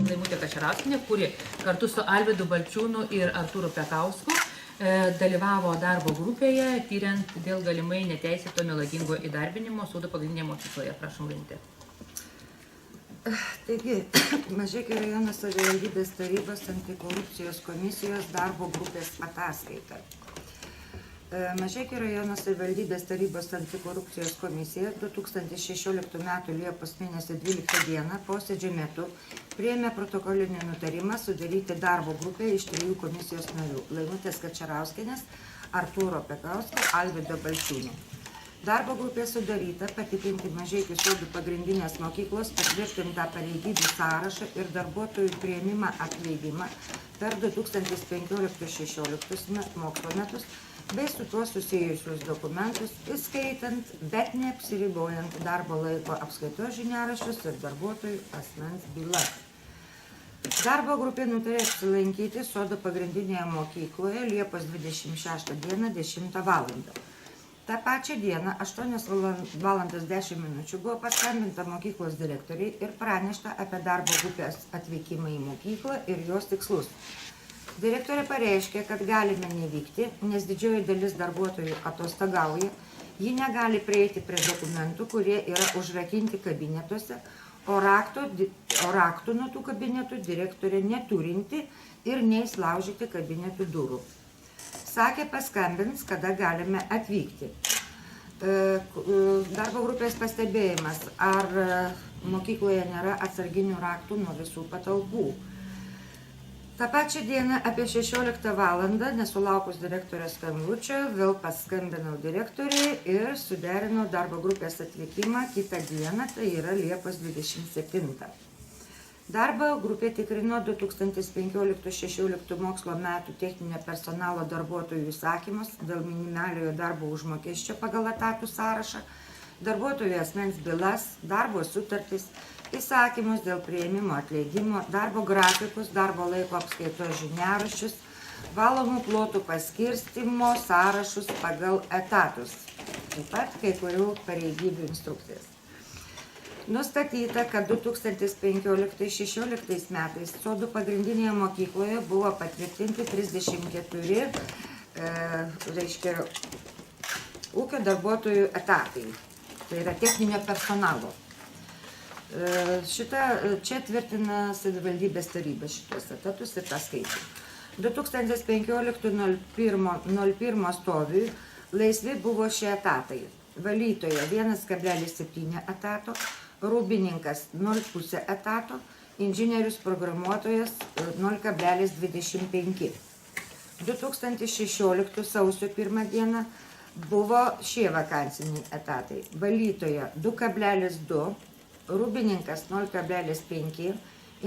Laimutė Kačerauskienė, kuri kartu su Alvydu Balčiūnu ir Artūru Pekausku dalyvavo darbo grupėje, tyriant dėl galimai neteisėto melagingo įdarbinimo Sodų pagrindinėje mokykloje. Prašom, Laimutė. Taigi, Mažeikių rajono savivaldybės tarybos antikorupcijos komisijos darbo grupės ataskaita. Mažeikių rajono savivaldybės tarybos antikorupcijos komisija 2016 m. Liepos mėnesio 12 d. posėdžio metu priėmė protokolinį nutarimą sudaryti darbo grupę iš 3 komisijos narių – Laimutės Kačerauskienės, Artūro Pekausko, Alvydo Balčiūno. Darbo grupė sudaryta patikrinti Mažeikių Sodų pagrindinės mokyklos patvirtintą pareigybių sąrašą ir darbuotojų priėmimą atleidimą per 2015-16 mokslo metus bei su tuo susijusius dokumentus, įskaitant, bet neapsiribojant darbo laiko apskaitos žiniaraščius ir darbuotojų asmens bylas. Darbo grupė nutarė apsilankyti Sodų pagrindinėje mokykloje Liepos 26 d. 10 val. Ta pačią dieną 8:10 buvo paskambinta mokyklos direktoriai ir pranešta apie darbo grupės atvykimą į mokyklą ir jos tikslus. Direktorė pareiškė, kad galime nevykti, nes didžioji dalis darbuotojų atostogauja, ji negali prieiti prie dokumentų, kurie yra užrakinti kabinetuose, o raktų nuo tų kabinetų direktorė neturinti ir neįslaužyti kabinetų durų. Sakė, paskambins, kada galime atvykti. Darbo grupės pastebėjimas, ar mokykloje nėra atsarginių raktų nuo visų patalpų. Ta pačią dieną apie 16 val. Nesulaukus direktorės skambučio, vėl paskambinau direktoriai ir suderinau darbo grupės atvykimą kitą dieną, tai yra Liepos 27. Darbo grupė tikrino 2015-16 mokslo metų techninio personalo darbuotojų įsakymus dėl minimaliojo darbo užmokesčio pagal etatų sąrašą, darbuotojų asmens bylas, darbo sutartis, įsakymus dėl priėmimo atleidimo, darbo grafikus, darbo laiko apskaitos žiniaraščius, valomų plotų paskirstymo sąrašus pagal etatus, taip pat kai kurių pareigybių instrukcijas. Nustatyta, kad 2015-16 metais Sodų pagrindinėje mokykloje buvo patvirtinti 34 ūkio darbuotojų etatai, tai yra techninio personalo. Čia tvirtina savivaldybės taryba šitos etatus ir tą skaičių. 2015-01 stoviui laisvi buvo šie etatai. Valytojo 1,7 etato, rūbininkas 0,5 etato, inžinierius programuotojas 0,25. 2016 sausio 1 dieną buvo šie vakansiniai etatai. Valytojo 2,2, rūbininkas 0,5,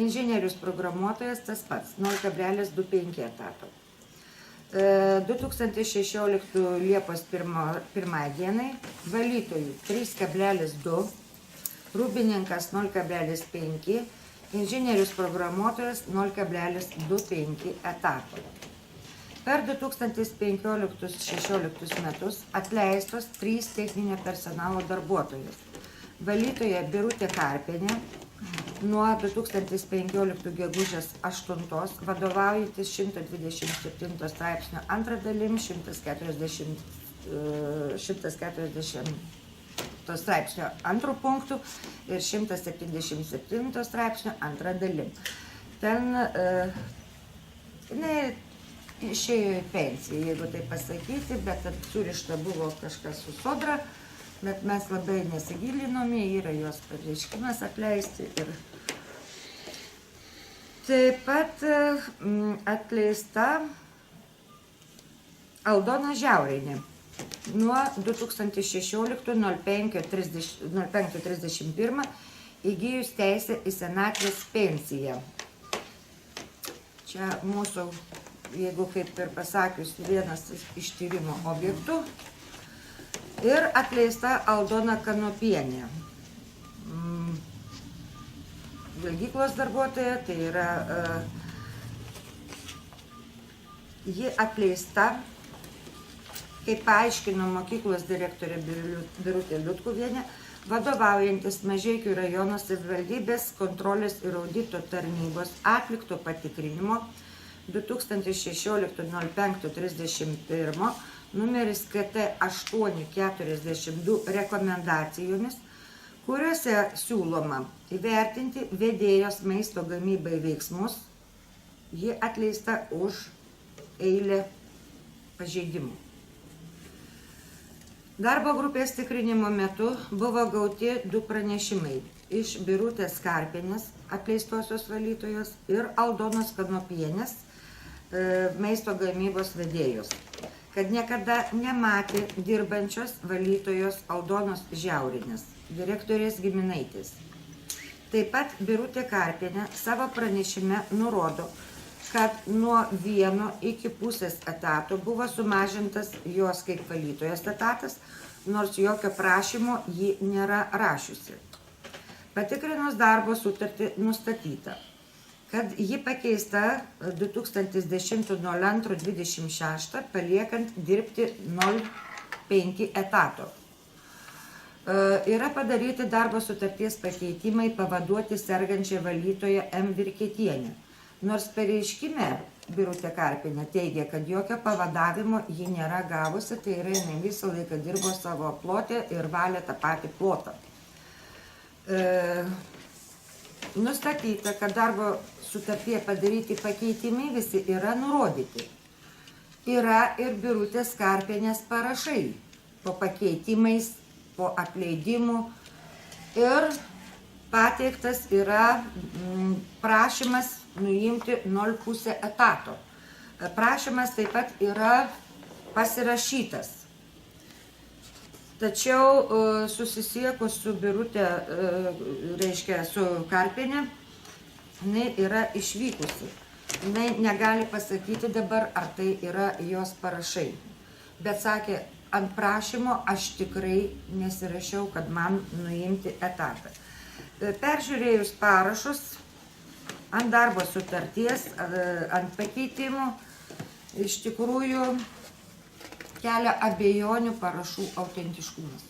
inžinierius programuotojas tas pats 0,25 etato. 2016 Liepos 1 dienai valytojų 3,2, rūbininkas 0,5, inžinierius programuotojas 0,25 etato. Per 2015-16 metus atleistos 3 techninio personalo darbuotojus. Valytoja Birutė Karpienė nuo 2015 gegužės 8 vadovaujantis 127 straipsnio 2 dalim, 140 straipsnio 2 punktų ir 177 straipsnio 2 dalim. Ten išėjo į pensiją, jeigu tai pasakyti, bet surišta buvo kažkas su Sodra, bet mes labai nesigilinome, yra jos pareiškimas atleisti. Taip pat atleista Aldona Žiaurienė nuo 2016-05-31 įgijus teisę į senatvės pensiją. Čia mūsų, jeigu kaip ir pasakius, vienas iš tyrimo objektų. Ir atleista Aldona Kanopienė. Valgyklos darbuotoja, tai yra ji atleista, kaip paaiškino mokyklos direktorė Birutė Liutkuvienė, vadovaujantis Mažeikių rajono savivaldybės kontrolės ir audito tarnybos atlikto patikrinimo 2016-05-31 numeris KT 842 rekomendacijomis, kuriuose siūloma įvertinti vedėjos maisto gamybai veiksmus, ji atleista už eilę pažeidimų. Darbo grupės tikrinimo metu buvo gauti 2 pranešimai iš Birutės Karpienės, atleistosios valytojos, ir Aldonos Kanopienės, maisto gamybos vedėjos, kad niekada nematė dirbančios valytojos Aldonos Žiaurinės, direktorės giminaitės. Taip pat Birutė Karpienė savo pranešime nurodo, kad nuo 1 iki pusės etato buvo sumažintas jos kaip valytojos etatas, nors jokio prašymo ji nėra rašiusi. Patikrinus darbo sutartį nustatyta, kad ji pakeista 2010-02-26, paliekant dirbti 0,5 etato. Yra padaryti darbo sutarties pakeitimai pavaduoti sergančią valytoją M. Virketienę. Nors pareiškime Birutė Karpienė teigia, kad jokio pavadavimo ji nėra gavusi, tai yra jinai visą laiką dirbo savo plote ir valė tą patį plotą. Nustatyta, kad darbo sutartyje padaryti pakeitimai visi yra nurodyti. Yra ir Birutės Karpienės parašai po pakeitimais, po atleidimų ir pateiktas yra prašymas nuimti 0,5 etato. Prašymas taip pat yra pasirašytas. Tačiau susisiekus su Birutė, reiškia su Karpienė, jinai yra išvykusi. Jinai negali pasakyti dabar, ar tai yra jos parašai. Bet sakė, ant prašymo aš tikrai nesirašiau, kad man nuimti etatą. Peržiūrėjus parašus ant darbo sutarties, ant pakeitimų, iš tikrųjų kelia abejonių parašų autentiškumas.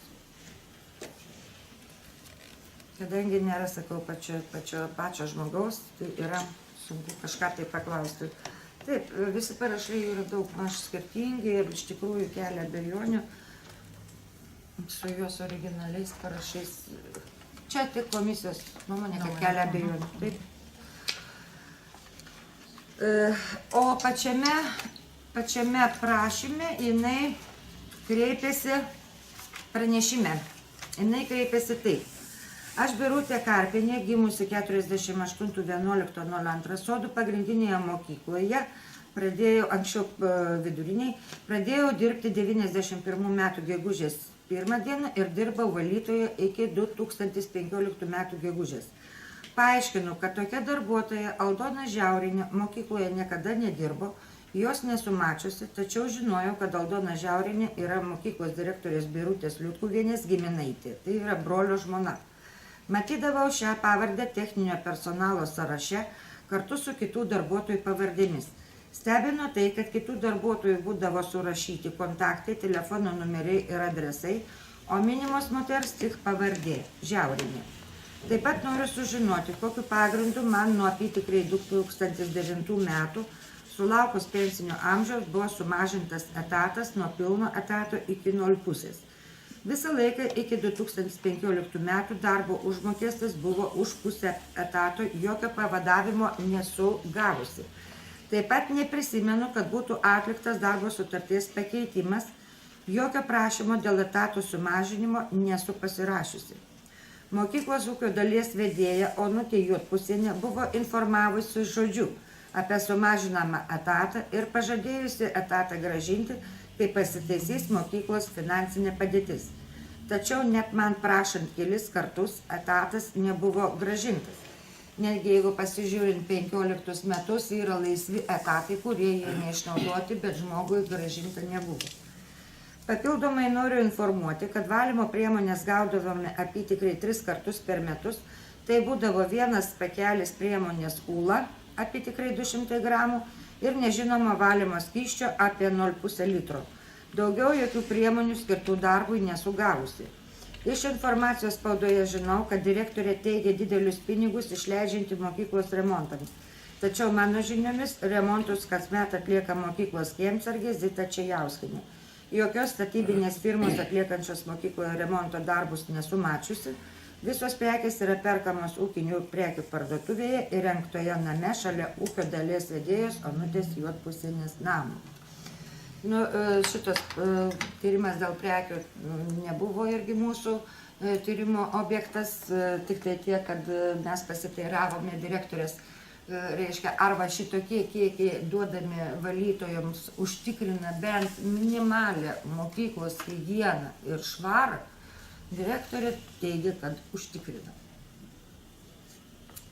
Kadangi nėra, sakau, pačio žmogaus, tai yra sunku kažką tai paklausti. Taip, visi parašai yra daug maž skirtingi ir iš tikrųjų kelia abejonių su jos originaliais parašais. Čia tik komisijos nuomonė, kad kelia abejonių. Taip. O pačiame prašyme jinai kreipėsi pranešime. Jinai kreipėsi taip. Aš Birutė Karpienė, gimusi 48.11.02 Sodų pagrindinėje mokykloje, anksčiau viduriniai, pradėjau dirbti 91 metų gegužės 1 dieną ir dirbau valytoje iki 2015 metų gegužės. Paaiškinu, kad tokia darbuotoja Aldona Žiaurinė mokykloje niekada nedirbo, jos nesumačiusi, tačiau žinojau, kad Aldona Žiaurinė yra mokyklos direktorės Birutės Liutkuvienės giminaitė, tai yra brolio žmona. Matydavau šią pavardę techninio personalo sąraše kartu su kitų darbuotojų pavardėmis. Stebino tai, kad kitų darbuotojų būdavo surašyti kontaktai, telefono numeriai ir adresai, o minimos moters tik pavardė – Žiaurinė. Taip pat noriu sužinoti, kokiu pagrindu man nuo apytikriai 2009 metų sulaukus pensinio amžiaus buvo sumažintas etatas nuo pilno etato iki 0,5. Visą laiką iki 2015 metų darbo užmokestis buvo už pusę etato, jokio pavadavimo nesu gavusi. Taip pat neprisimenu, kad būtų atliktas darbo sutarties pakeitimas, jokio prašymo dėl etato sumažinimo nesu pasirašiusi. Mokyklos ūkio dalies vedėja Onutė Juodpusienė buvo informavusi žodžiu apie sumažinamą etatą ir pažadėjusi etatą gražinti, kai pasitaisys mokyklos finansinė padėtis. Tačiau net man prašant kelis kartus etatas nebuvo gražintas. Netgi jeigu pasižiūrint 15 metus yra laisvi etatai, kurie jie neišnaudoti, bet žmogui gražinta nebuvo. Papildomai noriu informuoti, kad valymo priemonės gaudavome apytikrai 3 kartus per metus. Tai būdavo vienas pakelis priemonės Ūla, apytikrai 200 gramų, ir nežinoma valymo skysčio apie 0,5 litro. Daugiau jokių priemonių skirtų darbui nesu gavusi. Iš informacijos spaudoje žinau, kad direktorė teigia didelius pinigus išleidžianti mokyklos remontams. Tačiau mano žiniomis remontus kasmet atlieka mokyklos kiemsargė Zita Čejauskienė. Jokios statybinės firmos atliekančios mokykloje remonto darbus nesu mačiusi. Visos prekės yra perkamos ūkinių prekių parduotuvėje įrengtoje name šalia ūkio dalies vedėjos Onutės Juodpusienės namo. Šitas tyrimas dėl prekių nebuvo irgi mūsų tyrimo objektas, tik tai tiek, kad mes pasiteiravome direktorės, reiškia, arba šitokie kiekiai duodami valytojams užtikrina bent minimalę mokyklos higieną ir švarą. Direktorė teigia, kad užtikrina.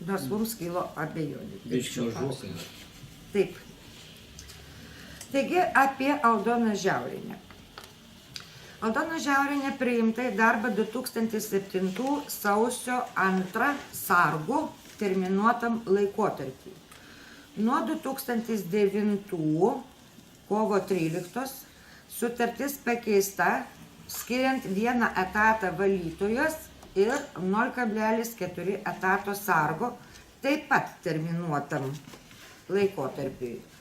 Nors mums kilo abejonių. Taip. Taigi apie Aldoną Žiaurienę. Aldona Žiaurienė priimta į darbą 2007 sausio 2 sargų terminuotam laikotarpiui. Nuo 2009 kovo 13 sutartis pakeista, skiriant 1 etatą valytojos ir 0,4 etato sargo, taip pat terminuotam laikotarpiui.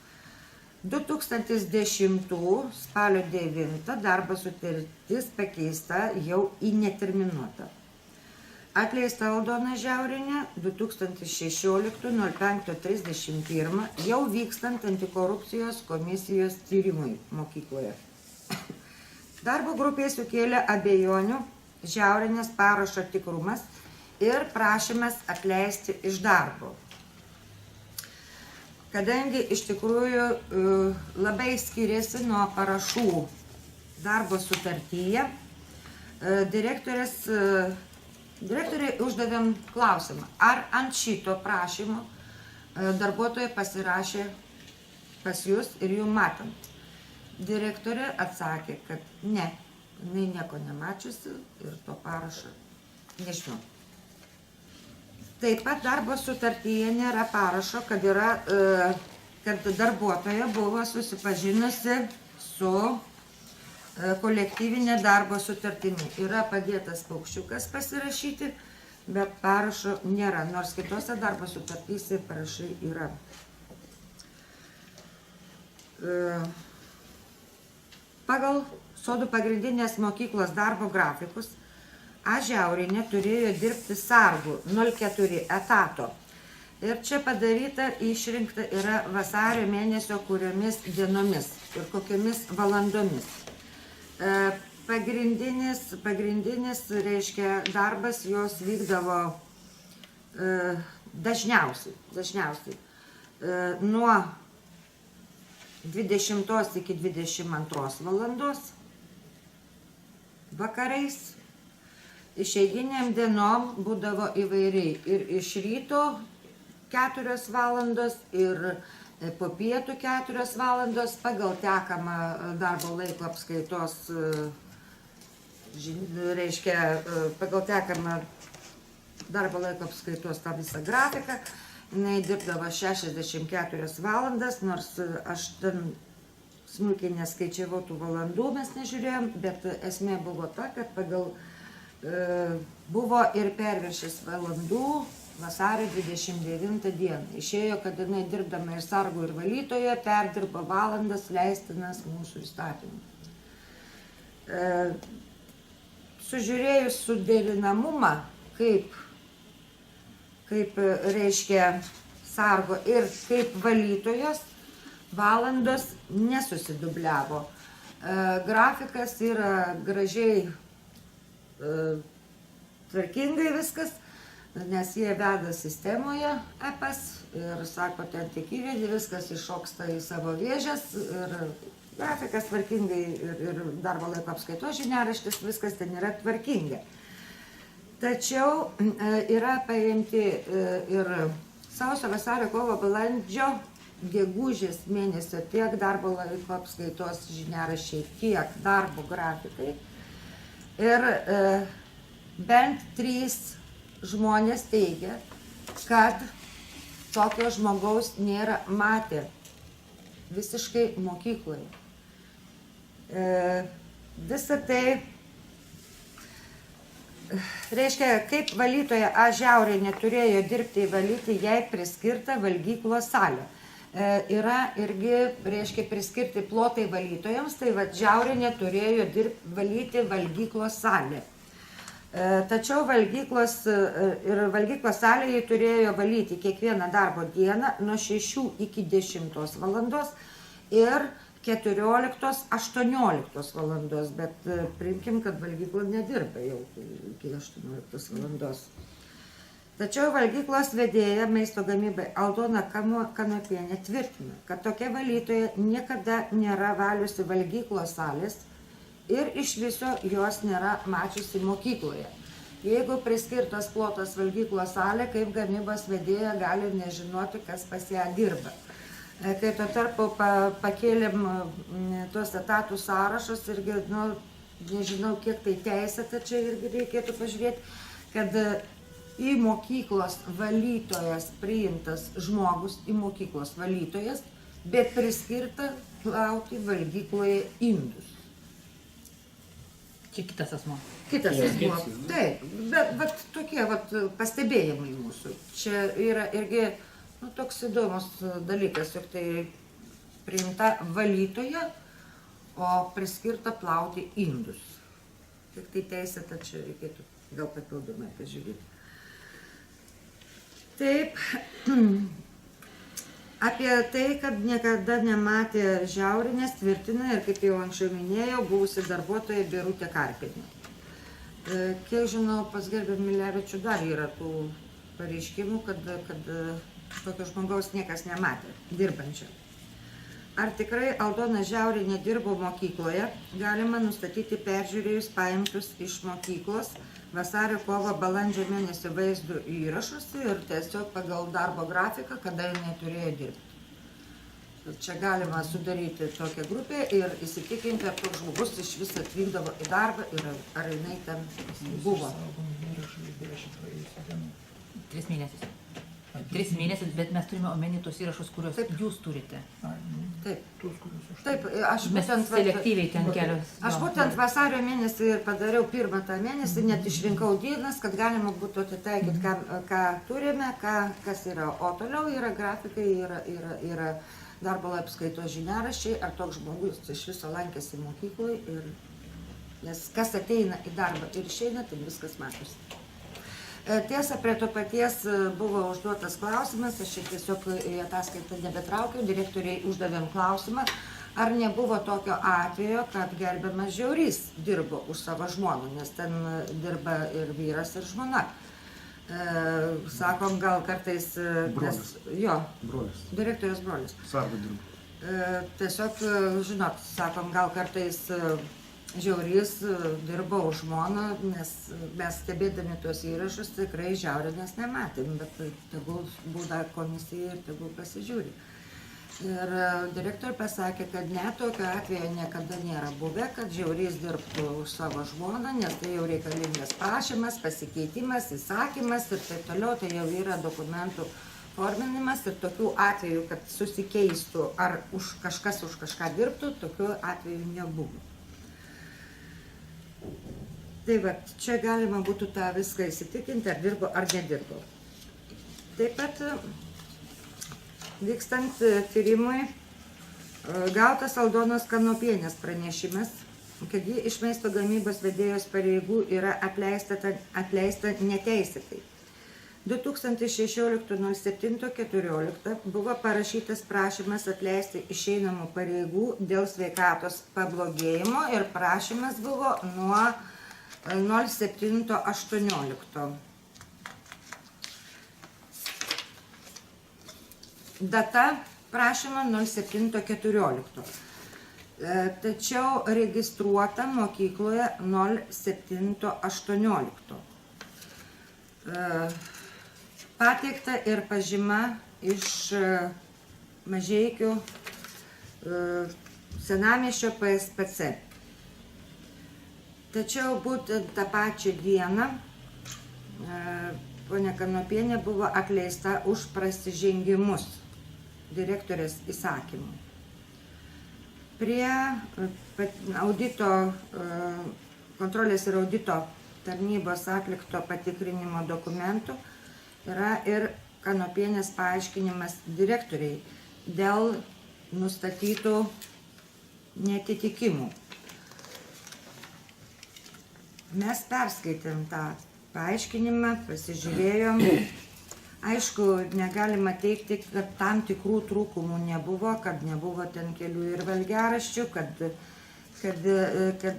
2010 spalio 9 darbo sutartis pakeista jau į neterminuotą. Atleista Aldona Žiaurienė 2016 05.31 jau vykstant antikorupcijos komisijos tyrimui mokykloje. Darbo grupėje sukėlė abejonių Žiaurienės parašo tikrumas ir prašymas atleisti iš darbo. Kadangi iš tikrųjų labai skiriasi nuo parašų darbo sutartyje, direktoriai uždavėm klausimą, ar ant šito prašymo darbuotojai pasirašė pas jūs ir jų matant. Direktorė atsakė, kad ne, jinai nieko nemačiusi ir to parašo nežinau. Taip pat darbo sutartyje nėra parašo, kad darbuotoja buvo susipažinusi su kolektyvinė darbo sutartimi. Yra padėtas paukščiukas pasirašyti, bet parašo nėra, nors kitose darbo sutartyse parašai yra. Pagal Sodų pagrindinės mokyklos darbo grafikus, A. Žiaurienė turėjo dirbti sargų 0,4 etato. Ir čia padaryta išrinkta yra vasario mėnesio kuriomis dienomis ir kokiamis valandomis. Pagrindinis, reiškia, darbas jos vykdavo dažniausiai nuo 20 iki 22 valandos vakarais. Išeiginiam dienom būdavo įvairiai ir iš ryto 4 valandos ir po pietų 4 valandos pagal tekamą darbo laiko apskaitos, reiškia, pagal tekamą darbo laiko apskaitos tą visą grafiką. Jinai dirbdavo 64 valandas, nors aš ten smulkiai neskaičiavau tų valandų, mes nežiūrėjom, bet esmė buvo ta, kad pagal buvo ir perviršis valandų vasario 29 dieną. Išėjo, kad jinai dirbdama ir sargų, ir valytoje perdirbo valandas leistinas mūsų įstatymų. Sužiūrėjus suderinamumą, kaip reiškia sargo ir kaip valytojos, valandos nesusidubliavo. Grafikas yra gražiai tvarkingai viskas, nes jie veda sistemoje EPAS ir sako, ten tik įvedi, viskas iššoksta į savo vėžes ir grafikas tvarkingai ir darbo laiko apskaitos žiniaraštis, viskas ten yra tvarkinga. Tačiau yra paimti ir sausio, vasario, kovo, balandžio, gegužės mėnesio tiek darbo laiko apskaitos žiniaraščiai, tiek darbo grafikai. Ir bent 3 žmonės teigia, kad tokio žmogaus nėra matę visiškai mokykloje. Visa tai Reiškia, kaip valytoja A. Žiaurienė turėjo dirbti valyti jai priskirtą valgyklos salę. Yra irgi, reiškia, priskirti plotai valytojams, tai va Žiaurienė turėjo valyti valgyklos salę. Tačiau valgyklos salėje turėjo valyti kiekvieną darbo dieną nuo 6 iki 10 valandos ir 14-18 valandos, bet priimkim, kad valgykla nedirba jau iki 18 valandos. Tačiau valgyklos vedėja maisto gamybai Aldona Kanopienė tvirtina, kad tokia valytoja niekada nėra valiusi valgyklos salės ir iš viso jos nėra mačiusi mokykloje. Jeigu priskirtas plotas valgyklos salė, kaip gamybos vedėja gali nežinoti, kas pas ją dirba. Kai tuo tarpu pakėlėm tuos etatų sąrašus irgi, nežinau, kiek tai teisėta, čia irgi reikėtų pažiūrėti, kad į mokyklos valytojas priimtas žmogus, į mokyklos valytojas, bet priskirta plauti valgykloje indus. Čia kitas asmo. Kitas asmo, taip, bet tokie pastebėjimai mūsų. Čia yra irgi toks įdomus dalykas, jog tai priimta valytoja, o priskirta plauti indus. Tik tai teisėta, čia reikėtų gal papildomai pažiūrėti. Taip, apie tai, kad niekada nematė Žiaurienės, tvirtina ir, kaip jau anksčiau minėjau, buvusi darbuotoja Birutė Karpienė. Kiek žinau, pas gerbiamą Milevičių dar yra tų pareiškimų, kad tokio žmogaus niekas nematė, dirbančio. Ar tikrai Aldona Žiaurienė dirbo mokykloje, galima nustatyti peržiūrėjus paimtus iš mokyklos vasario, kovo, balandžio mėnesio vaizdų įrašus ir tiesiog pagal darbo grafiką, kada jinai turėjo dirbti. Čia galima sudaryti tokią grupę ir įsitikinti, ar toks žmogus iš vis atvykdavo į darbą ir ar jinai ten buvo. 3 mėnesius. 3 mėnesius, bet mes turime omeny tos įrašus, kuriuos jūs turite. Taip, aš Mes selektyviai ten kelios. Aš būtent vasario mėnesį ir padariau pirmą tą mėnesį, net išrinkau dienas, kad galima būtų atitaikyti, ką turime, kas yra. O toliau yra grafikai, yra darbo apskaitos žiniaraščiai, ar toks žmogus iš viso lankėsi mokykloje, nes kas ateina į darbą ir išeina, tai viskas matosi. Tiesa, prie to paties buvo užduotas klausimas, aš čia tiesiog į ataskaitą nebetraukiau, direktoriai uždavėm klausimą, ar nebuvo tokio atvejo, kad gerbiamas Žiaurys dirbo už savo žmoną, nes ten dirba ir vyras, ir žmona. Sakom, gal kartais... Brolis. Jo, Brolis. Direktorius brolis. Sargo dirbo. Tiesiog, žinot, sakom, gal kartais Žiaurys dirbo už žmoną, nes mes stebėdami tuos įrašus tikrai Žiaurienės nematėm, bet tegul būda komisija ir tegul pasižiūri. Ir direktorius pasakė, kad ne, tokio atveju niekada nėra buvę, kad Žiaurys dirbtų už savo žmoną, nes tai jau reikalingas prašymas, pasikeitimas, įsakymas ir taip toliau, tai jau yra dokumentų forminimas ir tokių atvejų, kad susikeistų ar kažkas už kažką dirbtų, tokių atvejų nebuvo. Tai va, čia galima būtų tą viską įsitikinti, ar dirbo, ar nedirbo. Taip pat, vykstant tyrimui, gautas Aldonos Kanopienės pranešimas, kad ji iš maisto gamybos vedėjos pareigų yra atleista neteisėtai. 2016-07-14 buvo parašytas prašymas atleisti išeinamų pareigų dėl sveikatos pablogėjimo ir prašymas buvo nuo 07-18. Data prašymo 07-14. Tačiau registruota mokykloje 07-18. Pateikta ir pažyma iš Mažeikių senamiesčio PSPC. Tačiau būtent tą pačią dieną ponia Kanopienė buvo atleista už prasižengimus direktorės įsakymų. Prie audito, kontrolės ir audito tarnybos atlikto patikrinimo dokumentų yra ir Kanopienės paaiškinimas direktoriai dėl nustatytų netitikimų. Mes perskaitėm tą paaiškinimą, pasižiūrėjom. Aišku, negalima teikti, kad tam tikrų trūkumų nebuvo, kad nebuvo ten kelių ir valgiaraščių, kad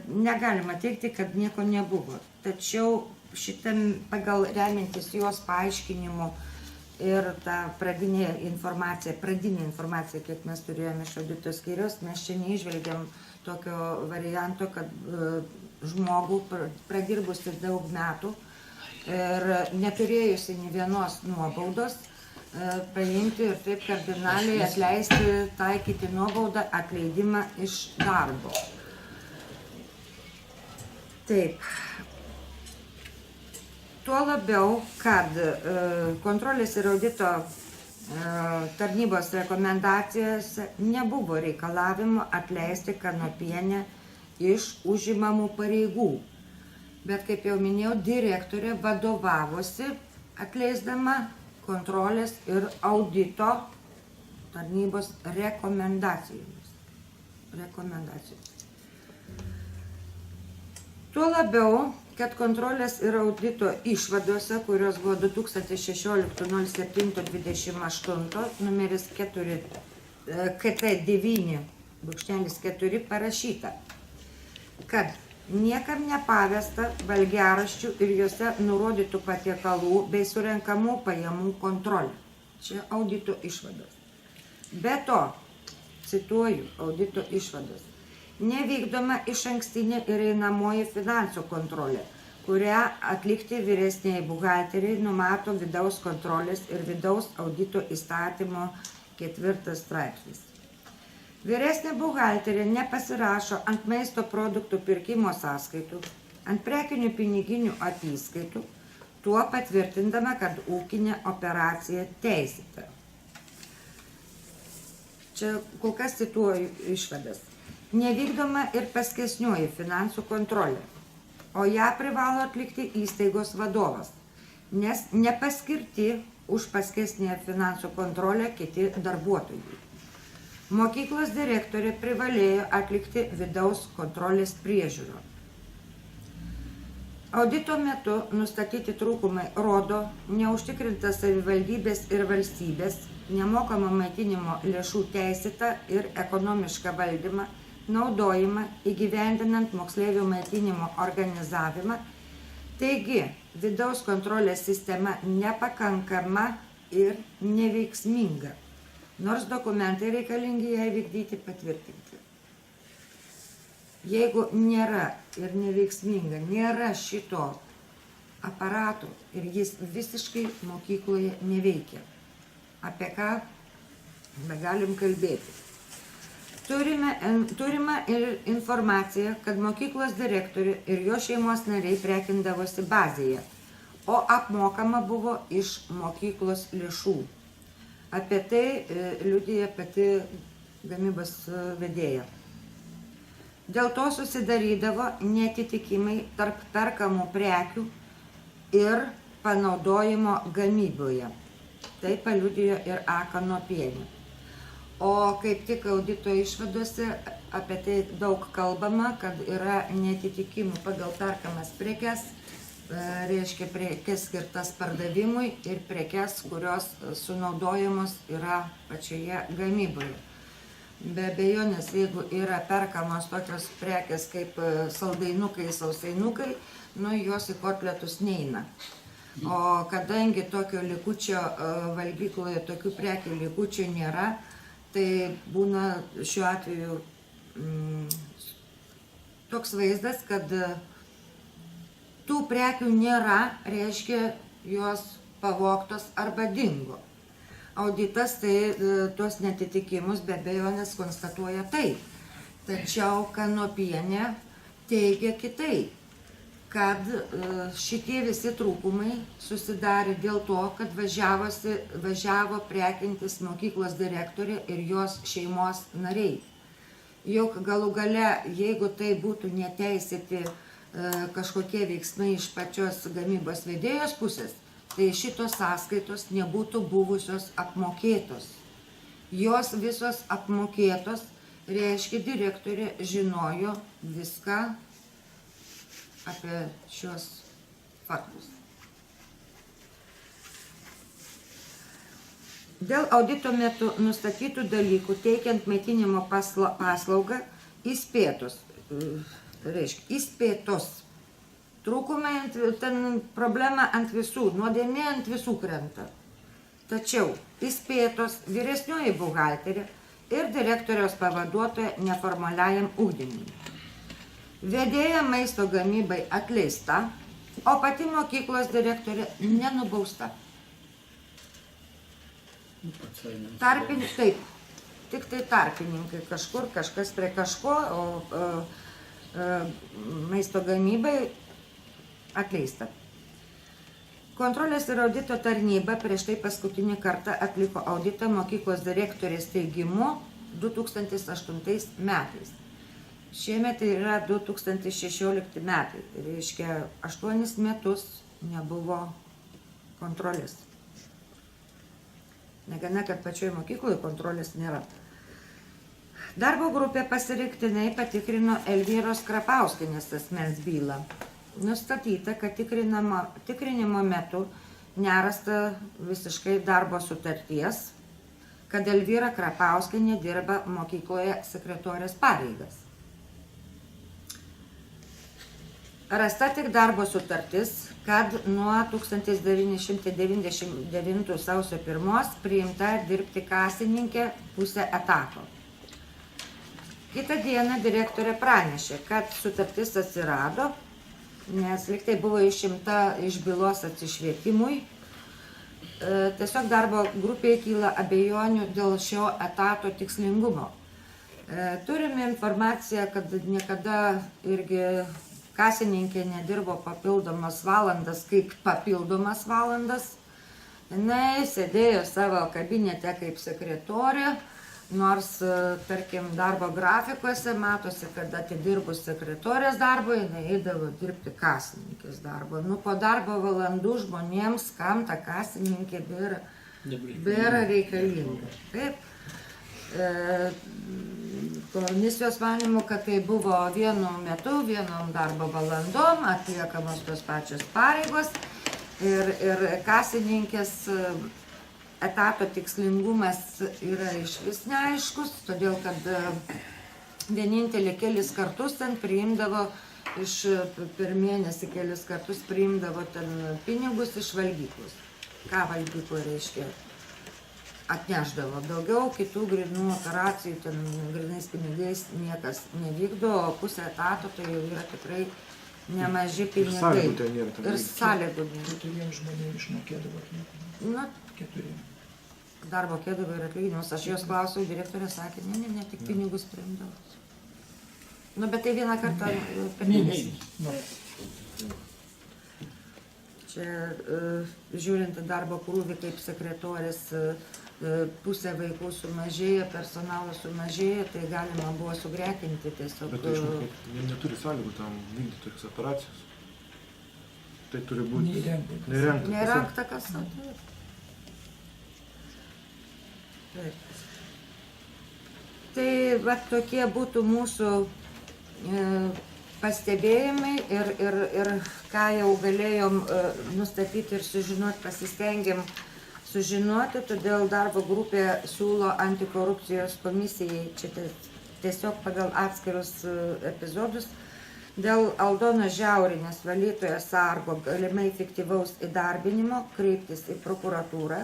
negalima teikti, kad nieko nebuvo. Tačiau šitam pagal remiantis jos paaiškinimu ir tą pradinę informaciją, kiek mes turėjome iš audito skyriaus, mes čia neižvelgiam tokio varianto, kad žmogų pradirbusi daug metų ir neturėjusi nė vienos nuobaudos, paimti ir taip kardinaliai atleisti, taikyti nuobaudą, atleidimą iš darbo. Taip. Tuo labiau, kad kontrolės ir audito tarnybos rekomendacijose nebuvo reikalavimo atleisti Kanopienę iš užimamų pareigų. Bet, kaip jau minėjau, direktorė vadovavosi atleisdama kontrolės ir audito tarnybos rekomendacijomis. Tuo labiau, kad kontrolės ir audito išvadose, kurios buvo 2016-07-28, numeris 4, KT9/4 parašyta, kad niekam nepavesta valgiaraščių ir juose nurodytų patiekalų bei surenkamų pajamų kontrolė. Čia audito išvados. Be to, cituoju audito išvados, nevykdoma išankstinė ir einamoji finansų kontrolė, kurią atlikti vyresniai buhalteriai numato vidaus kontrolės ir vidaus audito įstatymo 4 straipsnis. Vyresnė buhalterė nepasirašo ant maisto produktų pirkimo sąskaitų, ant prekinių piniginių apyskaitų, tuo patvirtindama, kad ūkinė operacija teisėta. Čia kol kas cituoju išvadas. Nevykdoma ir paskesnioji finansų kontrolė, o ją privalo atlikti įstaigos vadovas, nes nepaskirti už paskesnę finansų kontrolę kiti darbuotojai. Mokyklos direktorė privalėjo atlikti vidaus kontrolės priežiūrą. Audito metu nustatyti trūkumai rodo neužtikrintą savivaldybės ir valstybės nemokamo maitinimo lėšų teisėtą ir ekonomišką valdymą, naudojimą įgyvendinant moksleivių maitinimo organizavimą. Taigi, vidaus kontrolės sistema nepakankama ir neveiksminga, nors dokumentai reikalingi jai vykdyti patvirtinti. Jeigu nėra ir neveiksminga, nėra šito aparato ir jis visiškai mokykloje neveikia, apie ką galim kalbėti. Turime ir informaciją, kad mokyklos direktorių ir jo šeimos nariai prekindavosi bazėje, o apmokama buvo iš mokyklos lėšų. Apie tai liudija pati gamybos vedėja. Dėl to susidarydavo neatitikimai tarp perkamų prekių ir panaudojimo gamyboje. Tai paliudijo ir A. Kanopienė. O kaip tik audito išvadose apie tai daug kalbama, kad yra neatitikimų pagal perkamas prekes, reiškia prekes skirtas pardavimui ir prekes, kurios sunaudojamos yra pačioje gamyboje. Be abejonės, jeigu yra perkamos tokios prekes kaip saldainukai, sausainukai, jos į kotletus neina. O kadangi tokio likučio valgykloje, tokių prekių likučio nėra, tai būna šiuo atveju toks vaizdas, kad tų prekių nėra, reiškia jos pavogtos arba dingo. Auditas tai tuos netitikimus be abejonės konstatuoja taip. Tačiau Kanopienė teigia kitaip, kad šitie visi trūkumai susidarė dėl to, kad važiavo prekintis mokyklos direktorė ir jos šeimos nariai. Juk galų gale, jeigu tai būtų neteisėti kažkokie veiksmai iš pačios gamybos vedėjos pusės, tai šitos sąskaitos nebūtų buvusios apmokėtos. Jos visos apmokėtos, reiškia, direktorė žinojo viską apie šios faktus. Dėl audito metu nustatytų dalykų teikiant maitinimo paslaugą įspėtos. Trūkumai, ten problema ant visų, nuodėmė ant visų krenta. Tačiau įspėtos vyresnioji buhalterė ir direktoriaus pavaduotoja neformaliajam ugdymui. Vedėja maisto gamybai atleista, o pati mokyklos direktorė nenubausta. Taip, tik tai tarpininkai kažkur, kažkas prie kažko, o maisto gamybai atleista. Kontrolės ir audito tarnyba prieš tai paskutinį kartą atliko auditą mokyklos direktorės teigimu 2008 metais. Šiemet yra 2016 metai, reiškia 8 metus nebuvo kontrolės. Negana, kad pačioj mokykloje kontrolės nėra. Darbo grupė pasirinktinai patikrino Elvyros Krapauskienės asmens bylą. Nustatyta, kad tikrinimo metu nerasta visiškai darbo sutarties, kad Elvyra Krapauskienė dirba mokykloje sekretorės pareigas. Rasta tik darbo sutartis, kad nuo 1999 sausio 1 priimta dirbti kasininkė pusę etato. Kitą dieną direktorė pranešė, kad sutartis atsirado, nes liktai buvo išimta iš bylos atsišvietimui. Tiesiog darbo grupėje kyla abejonių dėl šio etato tikslingumo. Turime informaciją, kad niekada irgi kasininkė nedirbo papildomas valandas kaip papildomas valandas. Jinai sėdėjo savo kabinete kaip sekretorė, nors, tarkim, darbo grafikuose matosi, kad atidirbus sekretorės darbo, jinai eidavo dirbti kasininkės darbo. Po darbo valandų žmonėms, kam ta kasininkė bėra reikalinga. Taip. Komisijos manymu, kad tai buvo vienu metu, vienom darbo valandom atliekamos tos pačios pareigos ir kasininkės etato tikslingumas yra išvis neaiškus, todėl kad vienintelį kelis kartus ten priimdavo, per mėnesį kelis kartus priimdavo ten pinigus iš valgyklos. Ką valgyklo reiškia? Atneždavo. Daugiau kitų grynų operacijų, ten grynais pinigais niekas nevykdo, o pusę etato tai jau yra tikrai nemaži pinigai. Ir sąlygų ten nėra. Ir sąlygų nėra. Keturiem žmonėm išmokėdavo atlyginimą. Na, Keturiem. darbo kėdavo ir atlyginimus. Aš jos klausiau, direktorė sakė, ne, tik pinigus priimdavo. Nu, bet tai vieną kartą per mėnesį. Čia žiūrint darbo krūvį kaip sekretorės, pusė vaikų sumažėja, personalas sumažėja, tai galima buvo sugretinti tiesiog. Bet tai išmokėti, jie neturi sąlygų tam vykdyti tokias operacijas. Tai turi būti nerengta. Nerengta kasa. Taip. Tai va tokie būtų mūsų pastebėjimai ir ką jau galėjom nustatyti ir sužinoti, pasistengėm sužinoti, todėl darbo grupė siūlo antikorupcijos komisijai, čia tiesiog pagal atskirus epizodus, dėl Aldonos Žiaurinės valytojos sargo galimai fiktyvaus įdarbinimo kreiptis į prokuratūrą.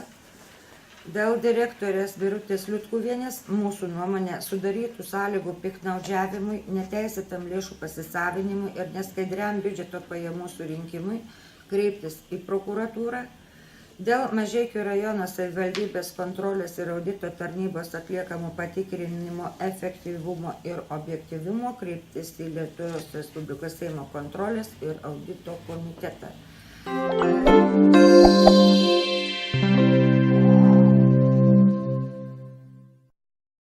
Dėl direktorės Birutės Liutkuvienės mūsų nuomonė sudarytų sąlygų piktnaudžiavimui, neteisėtam lėšų pasisavinimui ir neskaidriam biudžeto pajamų surinkimui kreiptis į prokuratūrą. Dėl Mažeikių rajono savivaldybės kontrolės ir audito tarnybos atliekamų patikrinimo efektyvumo ir objektyvumo kreiptis į Lietuvos Respublikos Seimo kontrolės ir audito komitetą.